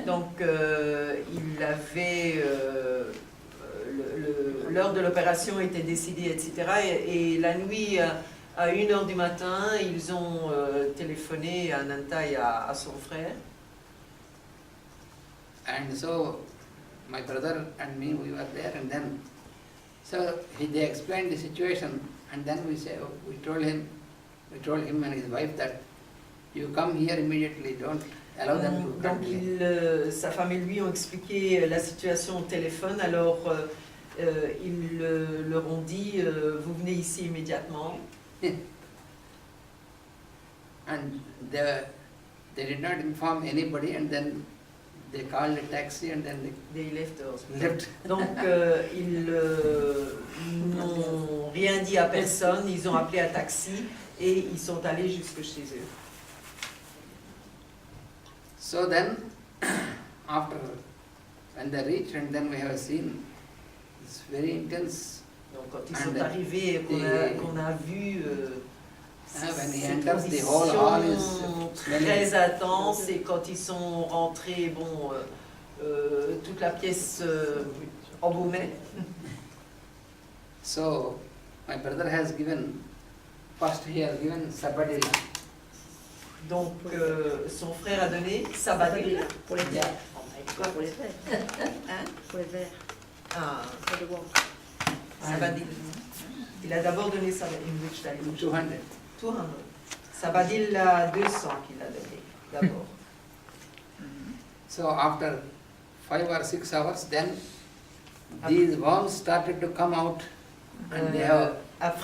Donc il avait l'heure de l'opération était décidée, etc. Et la nuit, à 1h du matin, ils ont téléphoné à Nanta et à son frère. And so my brother and me, we were there, and then they explained the situation, and then we told him and his wife that you come here immediately, don't allow them to Donc sa femme et lui ont expliqué la situation au téléphone, alors ils leur ont dit vous venez ici immédiatement. And they did not inform anybody, and then they called a taxi, and then they left. Donc ils n'ont rien dit à personne, ils ont appelé un taxi et ils sont allés jusque chez eux. So then, after when they reached, and then we have seen this very intense. Donc quand ils sont arrivés, qu'on a vu when he enters, the whole hall is très intense, et quand ils sont rentrés, bon, toute la pièce embaumait. So my brother has given, first he has given sabadil. Donc son frère a donné sabadil pour les verres. Quoi pour les verres? Hein? Pour les verres. Ah, For the wall. sabadil. Il a d'abord donné sabadil. 200. 200. Sabadil à 200 qu'il a donné d'abord. So after 5 or 6 hours, then these worms started to come out, and they have about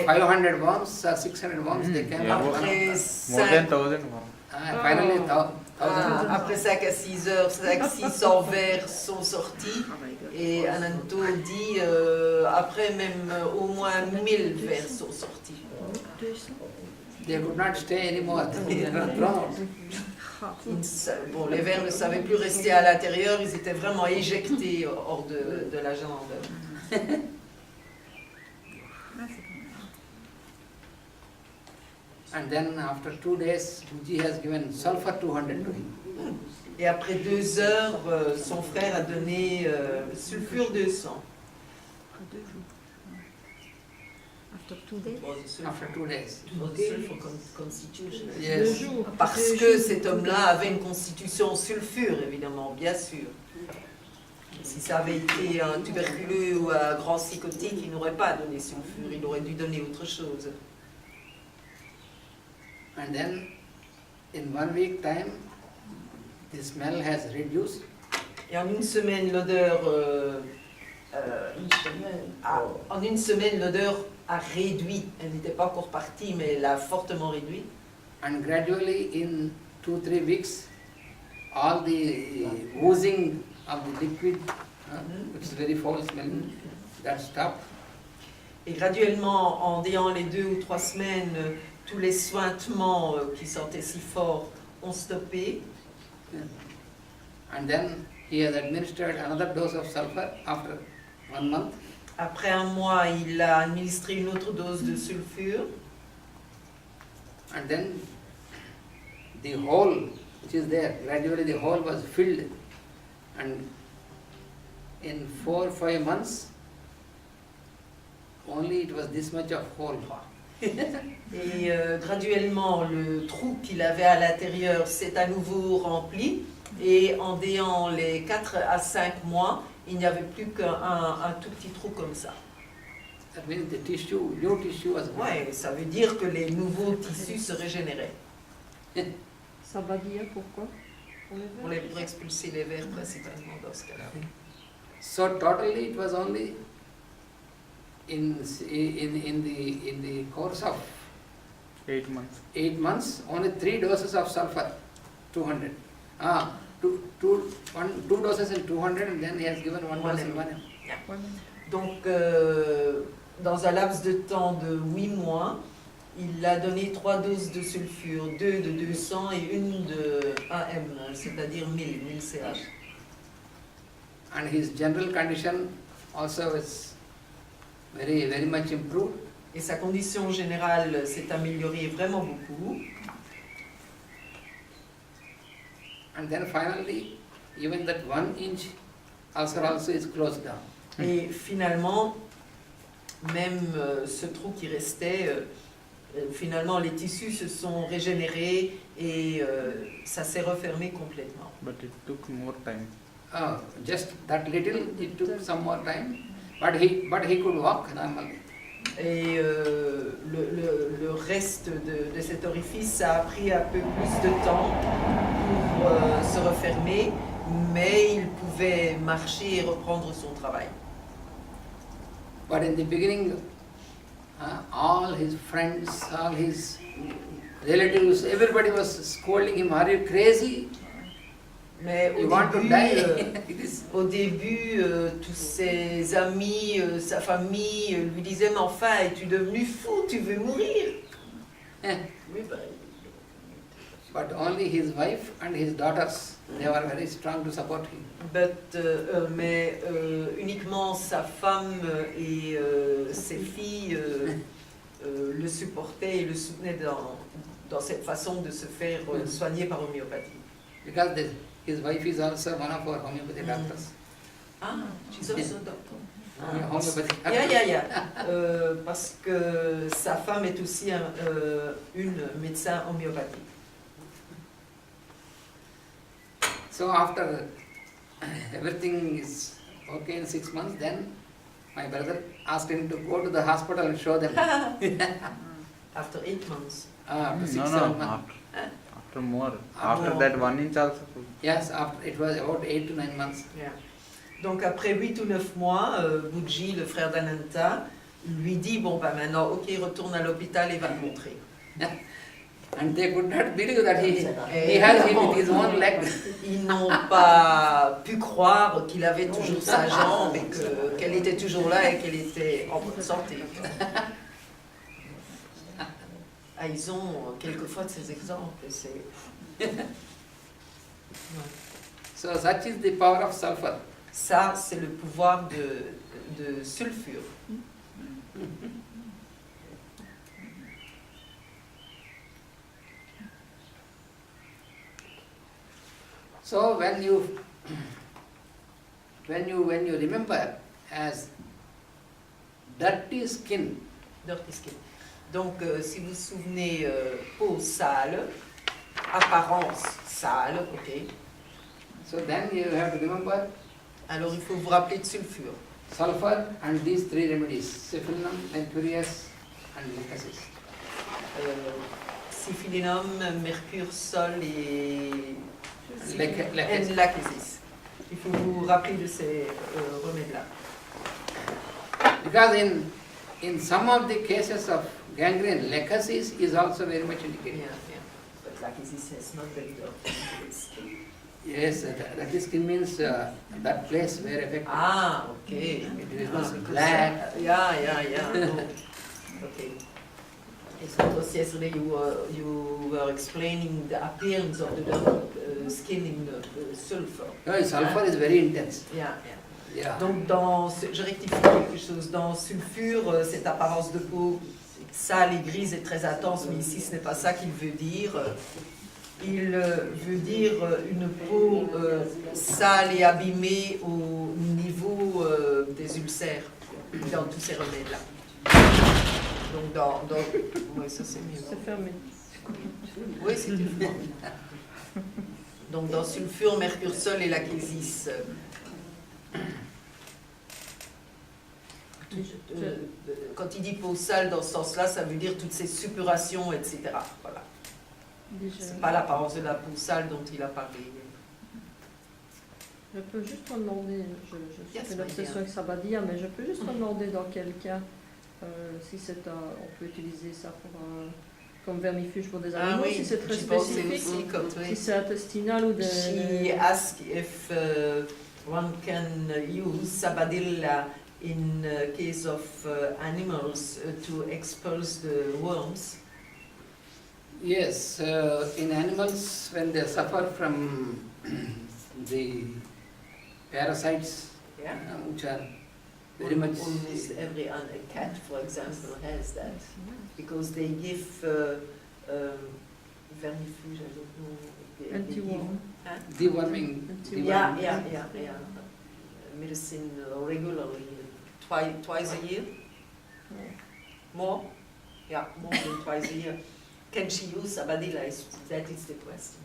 500 worms or 600 worms. They came out. Après More than 1,000. Finally, 1,000. Après 5 à 6 heures, 600 vers sont sortis. Et Ananto dit, après même au moins 1000 vers sont sortis. They could not stay anymore. They were thrown out. Bon, les vers ne savaient plus rester à l'intérieur, ils étaient vraiment éjectés hors de la jambe. And then after 2 days, Guji has given sulfur 200 to him. Et après 2 heures, son frère a donné sulfure 200. After 2 days? After 2 days. Yes. Parce que cet homme-là avait une constitution sulfure, évidemment, bien sûr. Si ça avait été un tuberculeux ou un grand psychotique, il n'aurait pas donné sulfure, il aurait dû donner autre chose. And then, in 1 week time, the smell has reduced. Et en une semaine, l'odeur a réduit. Elle n'était pas encore partie, mais elle a fortement réduit. And gradually, in 2-3 weeks, all the oozing of the liquid, which is very foul smelling, that stopped. Et graduellement, en ayant les 2 ou 3 semaines, tous les suintements qui sentaient si fort ont stoppé. And then he has administered another dose of sulfur after 1 month. Après 1 mois, il a administré une autre dose de sulfure. And then the hole which is there, gradually the hole was filled. And in 4 or 5 months, only it was this much of hole. Et graduellement, le trou qu'il avait à l'intérieur s'est à nouveau rempli. Et en ayant les 4 à 5 mois, il n'y avait plus qu'un tout petit trou comme ça. That means the tissue, new tissue was born. Ouais, ça veut dire que les nouveaux tissus se régénéraient. Ça va dire pourquoi? Pour expulser les vers principalement dans ce cas-là. So totally it was only in the course of 8 months. 8 months, only 3 doses of sulfur, 200. Two doses in 200, and then he has given 1 dose in 1 ml. Donc, dans un laps de temps de 8 mois, il a donné 3 doses de sulfure, 2 de 200 et 1 de 1 M, c'est-à-dire 1000 CH. And his general condition also is very much improved. Et sa condition générale s'est améliorée vraiment beaucoup. And then finally, even that 1 inch ulcer also is closed down. Et finalement, même ce trou qui restait, finalement les tissus se sont régénérés et ça s'est refermé complètement. But it took more time. Just that little, it took some more time, but he could walk normally. Et le reste de cet orifice, ça a pris un peu plus de temps pour se refermer, mais il pouvait marcher et reprendre son travail. But in the beginning, all his friends, all his relatives, everybody was scolding him, "Are you crazy? Mais You want to die?" It is au début, tous ses amis, sa famille lui disaient « Mais enfin, es-tu devenu fou? Tu veux mourir ?» Oui, ben, But only his wife and his daughters, they were very strong to support him. mais uniquement sa femme et ses filles le supportaient et le soutenaient dans cette façon de se faire soigner par homéopathie. Because his wife is also one of our homeopathy doctors. Ah, she's also a doctor. Homeopathy Yeah. Parce que sa femme est aussi une médecin homéopathique. So after everything is okay in 6 months, then my brother asked him to go to the hospital and show them. After 8 months. After 6, No, 7 no, months. after more. After After that 1 inch also. Yes, it was about 8 to 9 months. Yeah. Donc après 8 ou 9 mois, Buji, le frère d'Ananta, lui dit « Bon, ben maintenant, ok, retourne à l'hôpital et va le montrer. » And they could not believe that he has him with his own leg. Ils n'ont pas pu croire qu'il avait toujours sa jambe et qu'elle était toujours là et qu'elle était en bonne santé. Ah, ils ont quelquefois de ces exemples. Et c'est... Ouais. So such is the power of sulfur. Ça, c'est le pouvoir de sulfure. So when you remember as dirty skin, Dirty skin. Donc, si vous vous souvenez, peau sale, apparence sale, ok. so then you have to remember Alors, il faut vous rappeler de sulfure. sulfur and these 3 remedies, syphilinum, mercurius and lachesis. Syphilinum, mercure, sol et Lachesis. lachesis. Il faut vous rappeler de ces remèdes-là. Because in some of the cases of gangrene, lachesis is also very much indicated. Yeah. But lachesis has not very dirty skin. Yes, that skin means that place where affected. Ah, ok. It is not Because, black. Yeah. No. Okay. It's not just yesterday you were explaining the appearance of the skin in the sulfur. No, sulfur is very intense. Yeah. Yeah. Donc, je rectifie quelque chose. Dans sulfure, cette apparence de peau sale et grise est très intense, mais ici, ce n'est pas ça qu'il veut dire. Il veut dire une peau sale et abîmée au niveau des ulcères, dans tous ces remèdes-là. Donc, oui, ça c'est mieux. C'est fermé. Oui, c'est fermé. Donc, dans sulfure, mercure, sol et lachesis. Quand il dit peau sale dans ce sens-là, ça veut dire toutes ces suppurations, etc. Voilà. C'est pas l'apparence de la peau sale dont il a parlé. Je peux juste te demander, je fais Yes, l'obsession avec Sabadia, mais je peux juste te demander dans quel cas, si c'est on peut utiliser ça pour, comme vermifuge pour des animaux, si c'est très spécifique, si c'est intestinal ou des... She asked if one can use sabadilla in case of animals to expose the worms. Yes, in animals when they suffer from the parasites, Yeah. which are very much... Almost every cat, for example, has that because they give vermifuge. I don't know. They Anti-worm. give Deworming. Yeah. Medicine regularly, twice a year. More? Yeah, more than twice a year. Can she use Sabadilla? That is the question.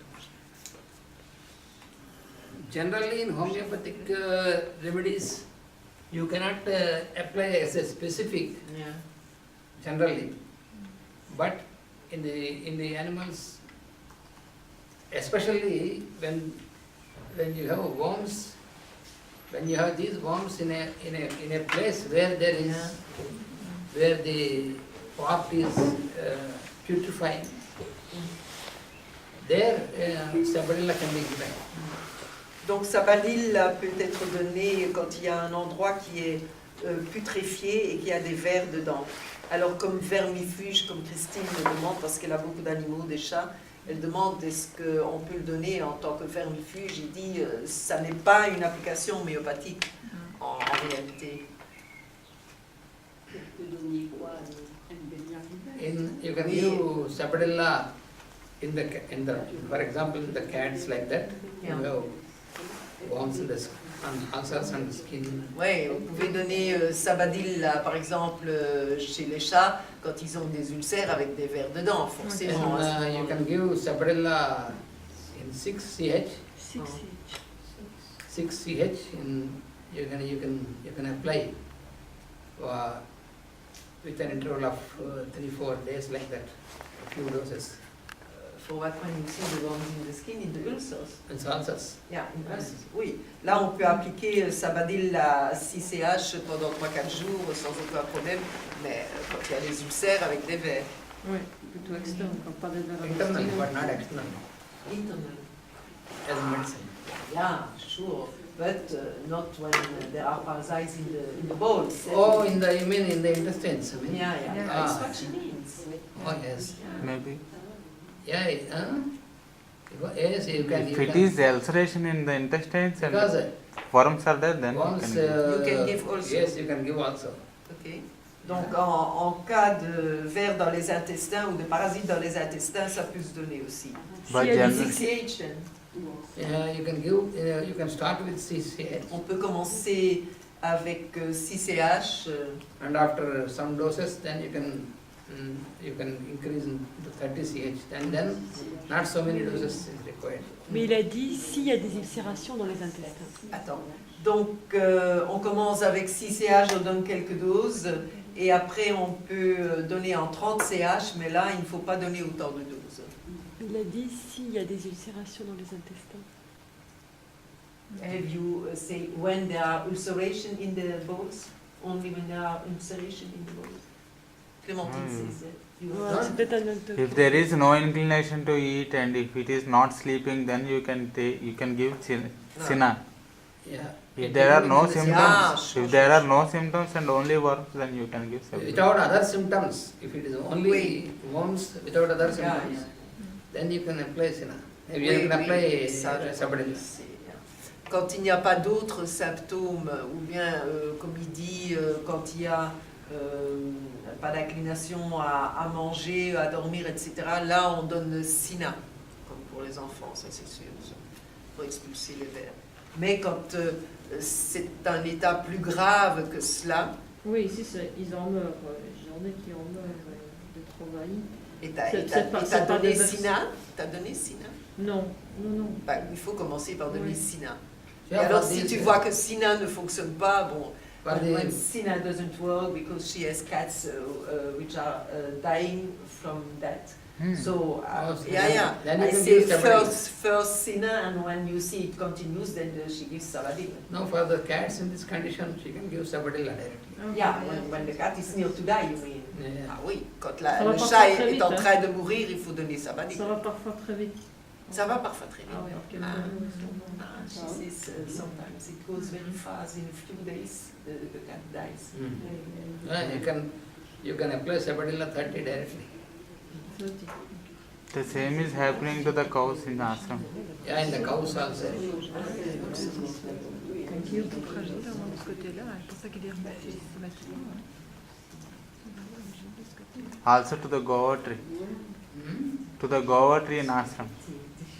Generally, in homeopathic remedies, you cannot apply as a specific. Yeah. Generally, but in the animals, especially when you have worms, when you have these worms in a place where there is where the part is putrefying, there Sabadilla can be given. Donc Sabadil peut être donné quand il y a un endroit qui est putréfié et qui a des vers dedans. Alors comme vermifuge, comme Christine le demande, parce qu'elle a beaucoup d'animaux, des chats, elle demande est-ce qu'on peut le donner en tant que vermifuge. Il dit ça n'est pas une application homéopathique en réalité. You can use Sabadilla in the for example in the cats like that. Yeah. You have worms in the ulcers and the skin. Oui, vous pouvez donner Sabadil, par exemple, chez les chats, quand ils ont des ulcères avec des vers dedans, forcément. And, you can give Sabadilla in 6 CH. 6 CH. You can apply with an interval of 3-4 days like that, a few doses. For what when you see the worms in the skin, in the ulcers. In ulcers. Yeah, in ulcers. Oui, là on peut appliquer Sabadil à 6CH pendant 3-4 jours sans aucun problème, mais quand il y a des ulcères avec des vers. Oui, plutôt externe, pas des vers. Internal, but not external. Internal. As medicine. Yeah, sure. But not when there are parasites in the bowels. Oh, you mean in the intestines? I mean. Yeah. Ah. That's what she means. Oh, yes. Maybe. Yeah, yes, you can. If it is ulceration in the intestines and Because worms are there, then once, you can give also. Yes, you can give also. Okay. Donc en cas de vers dans les intestins ou de parasites dans les intestins, ça peut se donner aussi. But CCH then. Yeah, you can give. You can start with CCH. On peut commencer avec CCH. And after some doses, then you can increase to 30 CH. And then not so many doses is required. Mais il a dit s'il y a des ulcérations dans les intestins. Attends. Donc on commence avec 6 CH, on donne quelques doses. Et après, on peut donner en 30 CH, mais là, il ne faut pas donner autant de doses. Il a dit s'il y a des ulcérations dans les intestins. Have you say when there are ulceration in the bowels? Only when there are ulceration in the bowels? Clémentine says that. C'est peut-être un autre. if there is no inclination to eat and if it is not sleeping, then you can give Sina. Yeah. If there are no Yeah, symptoms, sure, if there sure, are no symptoms and only worms, then you can give Sabadilla. Without other symptoms, if it is only worms without other symptoms, then you can apply Sina. You can apply Sabadilla. Quand il n'y a pas d'autres symptômes, ou bien, comme il dit, quand il y a pas d'inclination à manger, à dormir, etc., là, on donne Sina, comme pour les enfants, ça c'est sûr, pour expulser les vers. Mais quand c'est un état plus grave que cela... Oui, ici, ils en meurent. J'en ai qui en meurent de travail. Et t'as donné Sina? T'as donné Sina? Non. Bah, il faut commencer par donner Sina. Et Yeah, alors, si tu vois que Sina ne fonctionne pas, bon, But when Sina doesn't work because she has cats which are dying from that. So, yeah. Then I you can say give Sabadilla. first Sina, and when you see it continues, then she gives Sabadilla. No, for the cats in this condition, she can give Sabadilla directly. Yeah, when the cat is near to die, you mean? Yeah. Ah oui, quand Ça va le parfois chat très est vite, en hein. train de mourir, il faut donner Sabadilla. Ça va parfois très vite. Ça va parfois très vite. Ah oui, en quelques jours, ils sont morts. She says sometimes it goes very fast. In a few days, the cat dies. You can apply Sabadilla 30 directly. The same is happening to the cows in the ashram. Yeah, in the cows also. Qui est trop fragile de ce côté-là, c'est pour ça qu'il est remonté systématiquement. Also to the Goa tree. To the Goa tree in ashram.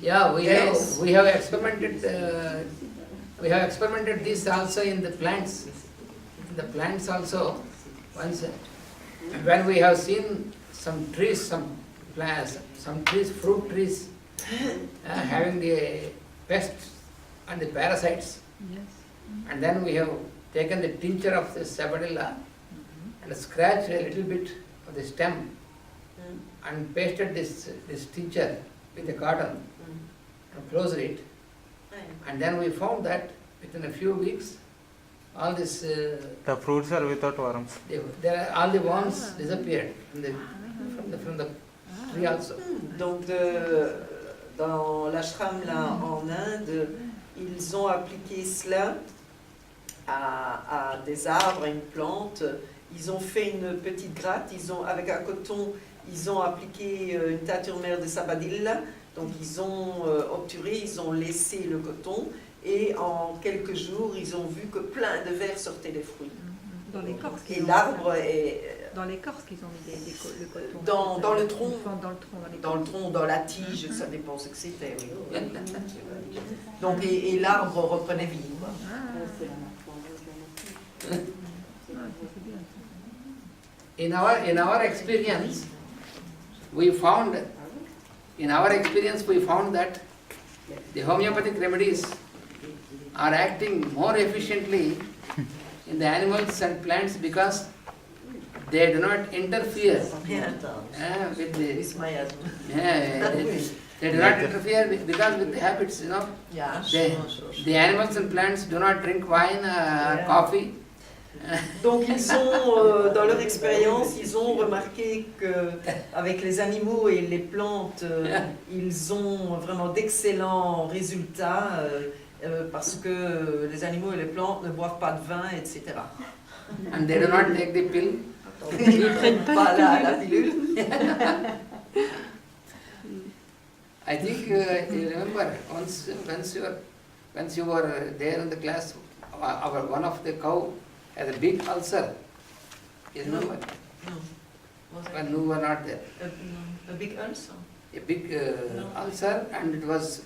Yeah, Yes. we have experimented this also in the plants. In the plants also, once when we have seen some trees, some trees, fruit trees, having the pests and the parasites, Yes. and then we have taken the tincture of this sabadilla and scratched a little bit of the stem and pasted this tincture with the cotton and closed it. And then we found that within a few weeks, all this The fruits are without worms. all the worms disappeared from the tree also. Donc dans l'ashram là en Inde, ils ont appliqué cela à des arbres, à une plante. Ils ont fait une petite gratte, avec un coton, ils ont appliqué une teinture mère de sabadilla. Donc ils ont obturé, ils ont laissé le coton et en quelques jours, ils ont vu que plein de vers sortaient des fruits. Dans l'écorce. Et l'arbre est... Dans l'écorce qu'ils ont mis le coton. Dans le tronc. Dans le tronc. Dans le tronc, dans la tige, ça dépend ce que c'était. Oui. Donc, et l'arbre reprenait vie. Quoi. In our experience, we found that the homeopathic remedies are acting more efficiently in the animals and plants because they do not interfere with the they do not interfere because with the habits, you know. The animals and plants do not drink wine, coffee. Donc ils ont, dans leur expérience, ils ont remarqué qu'avec les animaux et les plantes, ils ont vraiment d'excellents résultats parce que les animaux et les plantes ne boivent pas de vin, etc. And they do not take the pill. Ils ne prennent pas la pilule. I think you remember once you were there in the class, one of the cow had a big ulcer. You remember? No. When you were not there. A big ulcer? A big ulcer, and it was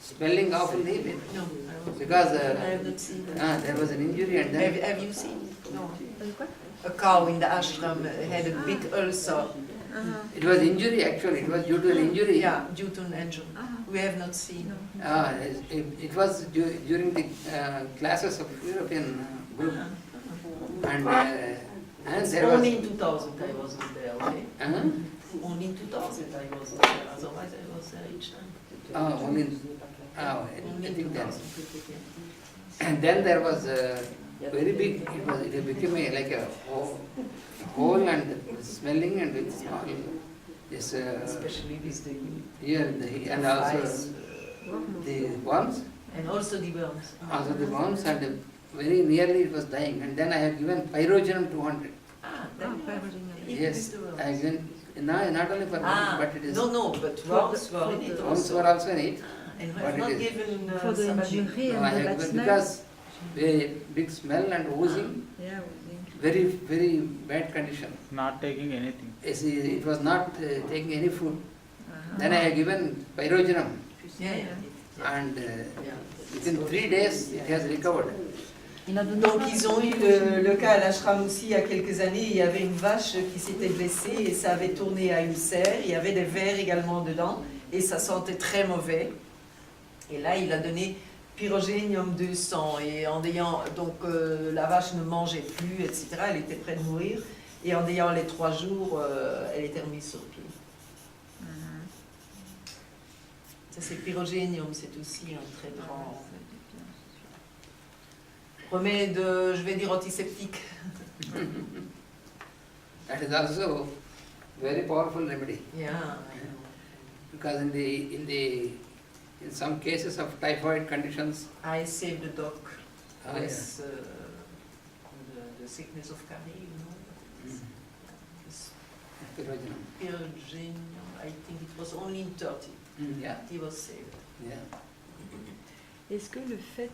smelling awfully. No, because I have not seen that. there was an injury and then... Have you seen? No. A cow in the ashram had a big ulcer. It was injury actually, it was due to an injury. Yeah, due to an injury. We have not seen. It was during the classes of European group. And there was... Only in 2000 I wasn't there, okay? Only in 2000 I wasn't there, otherwise I was there each time. I think that. And then there was a very big, it became like a hole and smelling and with small, this, especially with the and also the worms. And also the worms. Also the worms, and very nearly it was dying. And then I have given pyrogenum 200. Yes, I have given, not only for worms, but it is... No, but worms were in it also. Worms were also in it. And we have not given For the injury No, I and the have bad given smell. because very big smell and oozing, Yeah, very, very bad condition. Not taking anything. Yes, it was not taking any food. Then I have given pyrogenum, and within 3 days it has recovered. Donc ils ont eu le cas à l'ashram aussi il y a quelques années, il y avait une vache qui s'était blessée et ça avait tourné à ulcère, il y avait des vers également dedans et ça sentait très mauvais. Et là il a donné pyrogénium 200 et en ayant, donc la vache ne mangeait plus, etc., elle était près de mourir et en ayant les 3 jours, elle était remise sur pied. Ça c'est pyrogénium, c'est aussi un très grand remède, je vais dire antiseptique. That is also very powerful remedy. Yeah. Because in some cases of typhoid conditions, I saved the dog Ah, with the sickness of Kari, you know. This pyrogenum. pyrogenium, I think it was only in 30. Yeah, He was saved. yeah. Est-ce que le fait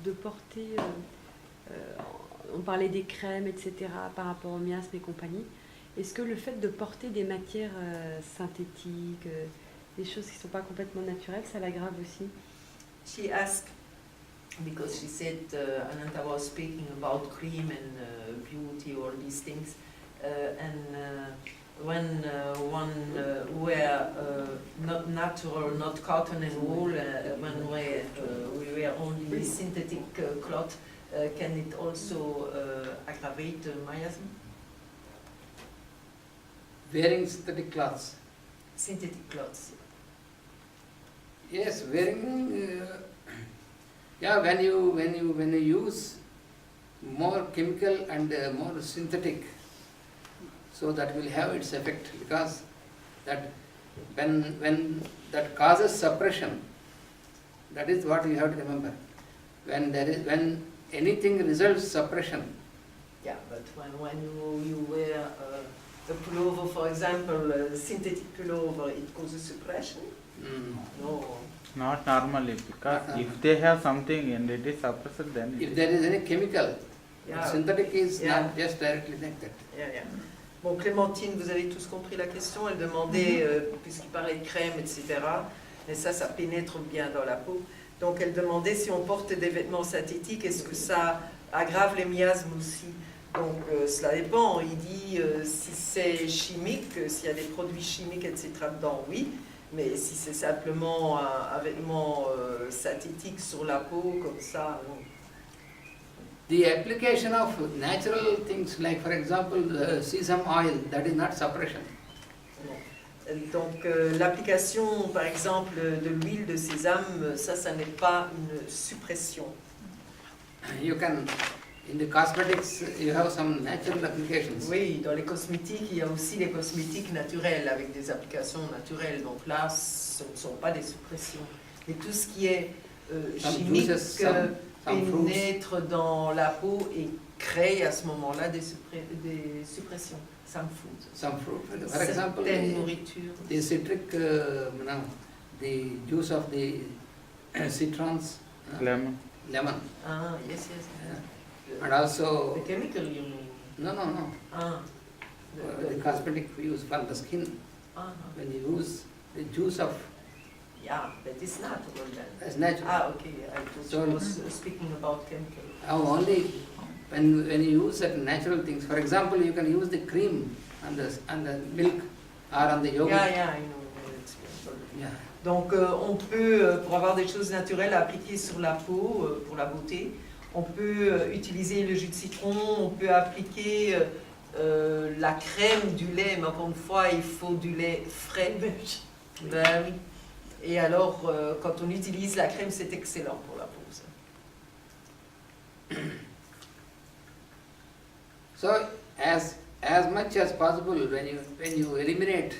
de porter, on parlait des crèmes, etc., par rapport au miasme et compagnie, est-ce que le fait de porter des matières synthétiques, des choses qui ne sont pas complètement naturelles, ça l'aggrave aussi. She asked, because she said Ananta was speaking about cream and beauty, all these things, when one wear not natural, not cotton and wool, when we wear only synthetic cloth, can it also aggravate miasm? Wearing synthetic cloths. Synthetic clothes. Yes, wearing. Yeah, when you use more chemical and more synthetic, so that will have its effect, because that when that causes suppression, that is what you have to remember. When anything results suppression. Yeah, but when you wear a pullover, for example, a synthetic pullover, it causes suppression? No. Not normally, because if they have something and it is suppressed, then if there is any chemical, yeah. Synthetic is Yeah. not just directly like that. Yeah, yeah. Bon, Clémentine, vous avez tous compris la question. Elle demandait, puisqu'il parlait de crème, etc., mais ça pénètre bien dans la peau. Donc elle demandait si on porte des vêtements synthétiques, est-ce que ça aggrave les miasmes aussi? Donc cela dépend. Il dit si c'est chimique, s'il y a des produits chimiques, etc. dedans, oui. Mais si c'est simplement un vêtement synthétique sur la peau, comme ça, non. The application of natural things, like for example sesame oil, that is not suppression. Donc l'application, par exemple, de l'huile de sésame, ça n'est pas une suppression. You can, in the cosmetics, you have some natural applications. Oui, dans les cosmétiques, il y a aussi des cosmétiques naturels avec des applications naturelles. Donc là, ce ne sont pas des suppressions. Mais tout ce qui est chimique pénètre dans la peau et crée à ce moment-là des suppressions. Some fruit. For example, the citric, the juice of the citrons, lemon. Ah, yes. Yeah. And also the chemical, you mean? No. Ah. The cosmetic we use for the skin. When you use the juice of. Yeah, but it's natural then. It's natural. Ah, okay. I thought you was speaking about chemical. Only when you use certain natural things. For example, you can use the cream on the milk or on the yogurt. Yeah, I know. Yeah. Donc on peut, pour avoir des choses naturelles à appliquer sur la peau, pour la beauté, on peut utiliser le jus de citron, on peut appliquer la crème, du lait, mais encore une fois, il faut du lait frais. Ben oui. Et alors, quand on utilise la crème, c'est excellent pour la peau. Ça. So, as much as possible, when you eliminate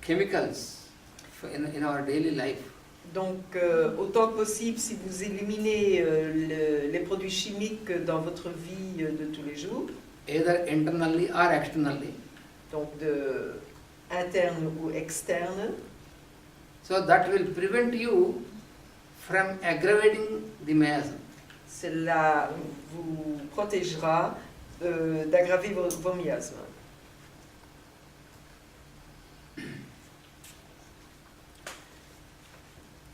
chemicals in our daily life. Donc, autant que possible, si vous éliminez les produits chimiques dans votre vie de tous les jours, either internally or externally. Donc, interne ou externe. So that will prevent you from aggravating the miasm. Cela vous protégera d'aggraver vos miasmes.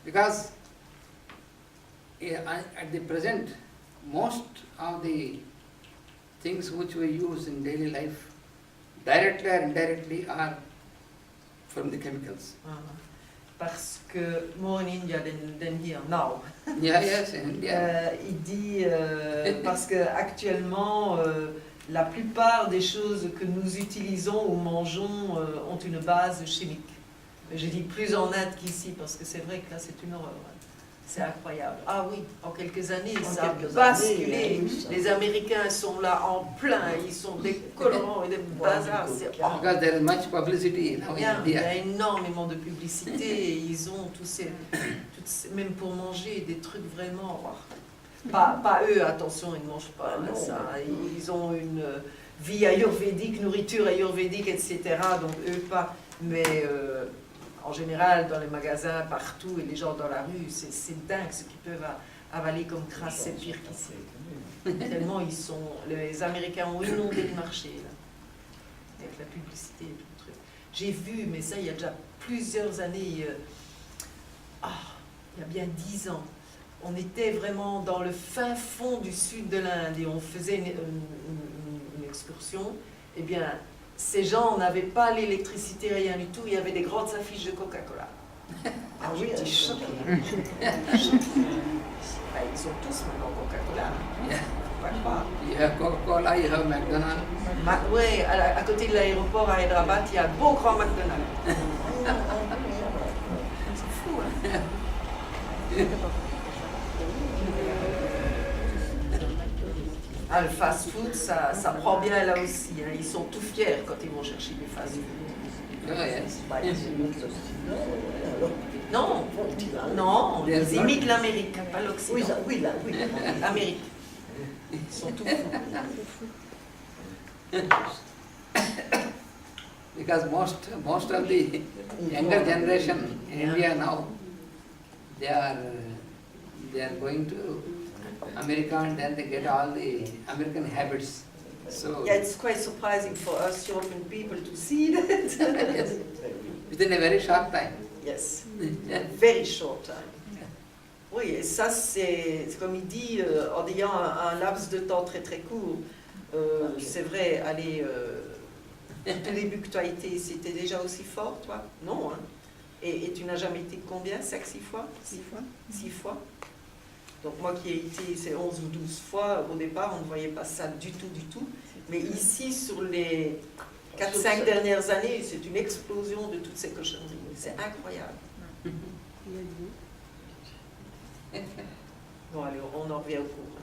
Because at the present, most of the things which we use in daily life, directly or indirectly, are from the chemicals. Parce que more in India than here now. Yes, in India. Il dit parce que actuellement la plupart des choses que nous utilisons ou mangeons ont une base chimique. Je dis plus en Inde qu'ici parce que c'est vrai que là c'est une horreur. C'est incroyable. Ah oui, en quelques années, ça a basculé. Les Américains sont là en plein, ils sont des colorants et des bazars. Because there is much publicity now in Il y India. a énormément de publicité et ils ont même pour manger, des trucs vraiment... Pas eux, attention, ils ne mangent pas ça. Ils ont une vie ayurvédique, nourriture ayurvédique, etc. Donc eux pas. Mais en général, dans les magasins, partout, et les gens dans la rue, c'est dingue ce qu'ils peuvent avaler comme crasse, c'est pire qu'ici. Tellement les Américains ont inondé le marché, là, avec la publicité et tout le truc. J'ai vu, mais ça, il y a déjà plusieurs années, il y a bien 10 ans, on était vraiment dans le fin fond du sud de l'Inde et on faisait une excursion. Eh bien, ces gens n'avaient pas l'électricité, rien du tout, il y avait des grandes affiches de Coca-Cola. Ah oui, j'étais choquée. Ils ont tous maintenant Coca-Cola. You have Coca-Cola, you have McDonald's. Oui, à côté de l'aéroport à Hyderabad, il y a un beau grand McDonald's. C'est fou, hein? Le fast-food, ça prend bien là aussi. Hein. Ils sont tout fiers quand ils vont chercher du fast-food. Non, non, ils imitent l'Amérique, pas l'Occident. Oui, l'Amérique. Ils sont tout fous. Because most of the younger generation in India now, they are going to America and then they get all the American habits. So yeah, it's quite surprising for us European people to see that. yes, within a very short time. Yes, very short time. Oui, et ça c'est comme il dit, en ayant un laps de temps très très court. C'est vrai, allez, au début que tu as été, c'était déjà aussi fort, toi? Non, hein? Et tu n'as jamais été combien? 5-6 fois? 6 fois? 6 fois. Donc moi qui ai été, c'est 11 ou 12 fois, au départ on ne voyait pas ça du tout. Mais ici, sur les 4-5 dernières années, c'est une explosion de toutes ces cochonneries. C'est incroyable. Bon allez, on en revient au cours.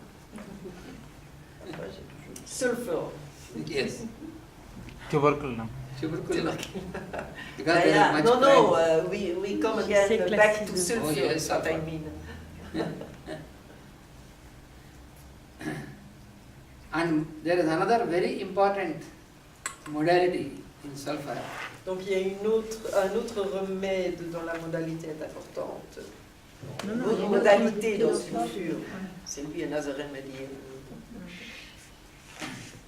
Sulfur. Yes. Tubercle now. Tubercle. No, we come again back to sulfur, Oh, yes, is what I mean. And there is another very important modality in sulfur. Donc il y a un autre remède dans la modalité est importante. Une autre modalité dans le sulfure. C'est lui another remedy.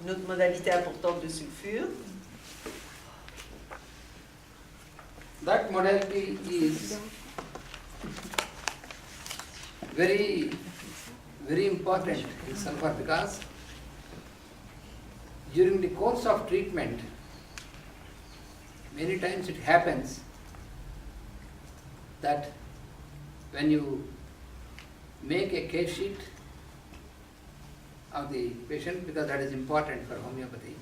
Une autre modalité importante de sulfure. That modality is very, very important in sulfur because during the course of treatment, many times it happens that when you make a case sheet of the patient, because that is important for homeopathy.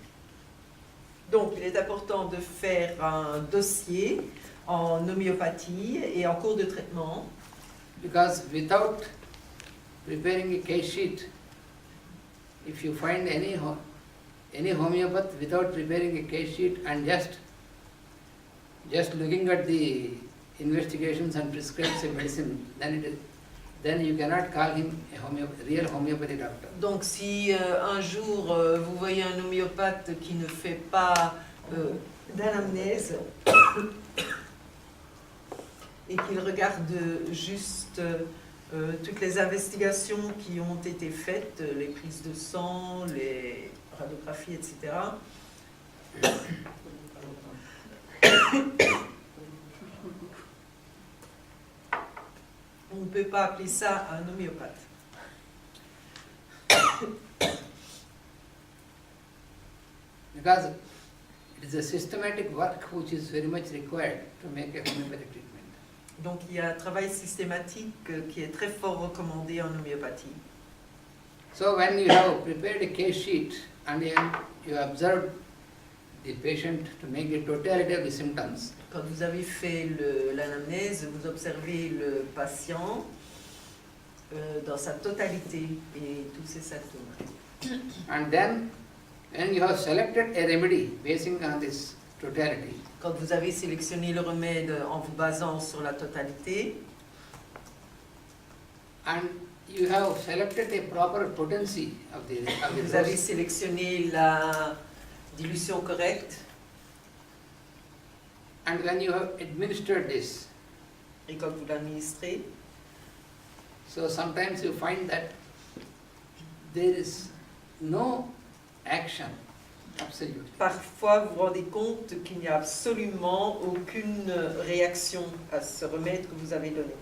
Donc il est important de faire un dossier en homéopathie et en cours de traitement. Because without preparing a case sheet, if you find any homeopath without preparing a case sheet and just looking at the investigations and prescribes a medicine, then you cannot call him a real homeopathy doctor. Donc si un jour vous voyez un homéopathe qui ne fait pas d'anamnèse et qu'il regarde juste toutes les investigations qui ont été faites, les prises de sang, les radiographies, etc. On ne peut pas appeler ça un homéopathe. Because it is a systematic work which is very much required to make a homeopathic treatment. Donc il y a un travail systématique qui est très fort recommandé en homéopathie. So when you have prepared a case sheet and you observe the patient to make the totality of the symptoms. Quand vous avez fait l'anamnèse, vous observez le patient dans sa totalité et tous ses symptômes. And then when you have selected a remedy basing on this totality. Quand vous avez sélectionné le remède en vous basant sur la totalité. And you have selected a proper potency of the vous avez sélectionné la dilution correcte. And when you have administered this, et quand vous l'administrez, so sometimes you find that there is no action Absolutely. Parfois, vous vous rendez compte qu'il n'y a absolument aucune réaction à ce remède que vous avez donné.